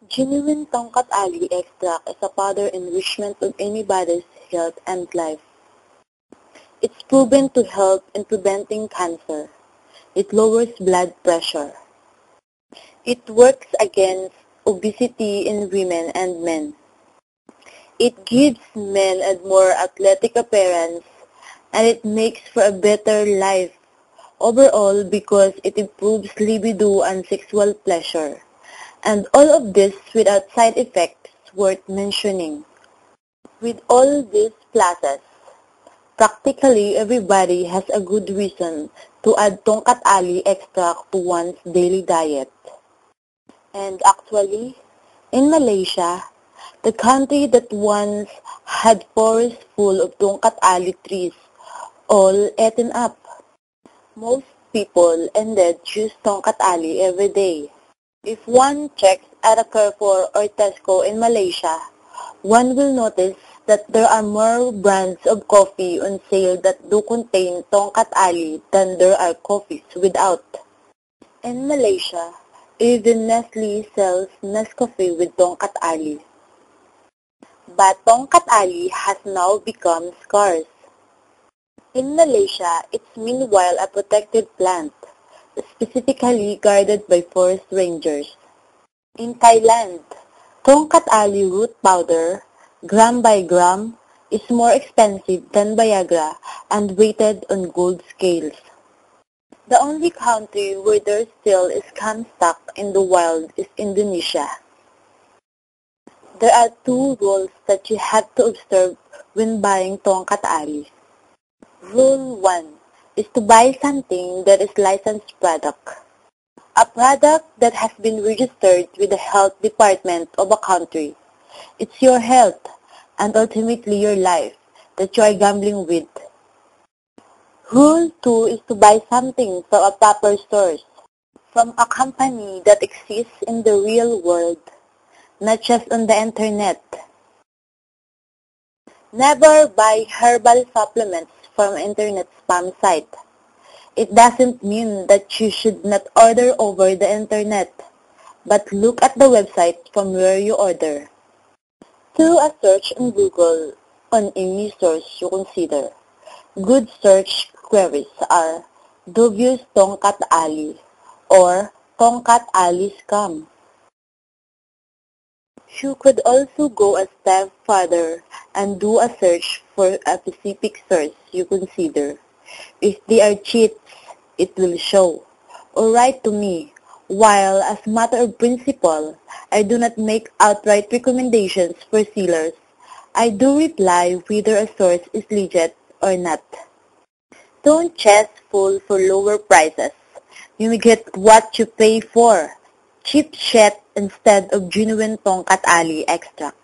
Genuine Tongkat Ali extract is a powder enrichment of anybody's health and life. It's proven to help in preventing cancer. It lowers blood pressure. It works against obesity in women and men. It gives men a more athletic appearance, and it makes for a better life overall because it improves libido and sexual pleasure. And all of this without side effects worth mentioning. With all these pluses, practically everybody has a good reason to add Tongkat Ali extract to one's daily diet. And actually, in Malaysia, the country that once had forests full of Tongkat Ali trees, all eaten up. Most people indeed use Tongkat Ali every day. If one checks at a Carrefour or Tesco in Malaysia, one will notice that there are more brands of coffee on sale that do contain Tongkat Ali than there are coffees without. In Malaysia, even Nestle sells Nescafe with Tongkat Ali. But Tongkat Ali has now become scarce. In Malaysia, it's meanwhile a protected plant, specifically guarded by forest rangers. In Thailand, Tongkat Ali root powder, gram by gram, is more expensive than Viagra and weighted on gold scales. The only country where there still is scam stock in the wild is Indonesia. There are two rules that you have to observe when buying Tongkat Ali. Rule 1 is to buy something that is licensed product. A product that has been registered with the health department of a country. It's your health and ultimately your life that you are gambling with. Rule 2 is to buy something from a proper source, from a company that exists in the real world, not just on the internet. Never buy herbal supplements from internet spam site. It doesn't mean that you should not order over the internet, but look at the website from where you order. Do a search on Google on any source you consider. Good search queries are dubious Tongkat Ali or Tongkat Ali scam. You could also go a step further and do a search for a specific source you consider. If they are cheats, it will show. Or write to me. While, as a matter of principle, I do not make outright recommendations for sellers, I do reply whether a source is legit or not. Don't chase full for lower prices. You may get what you pay for. Cheap shit instead of genuine Tongkat Ali extract.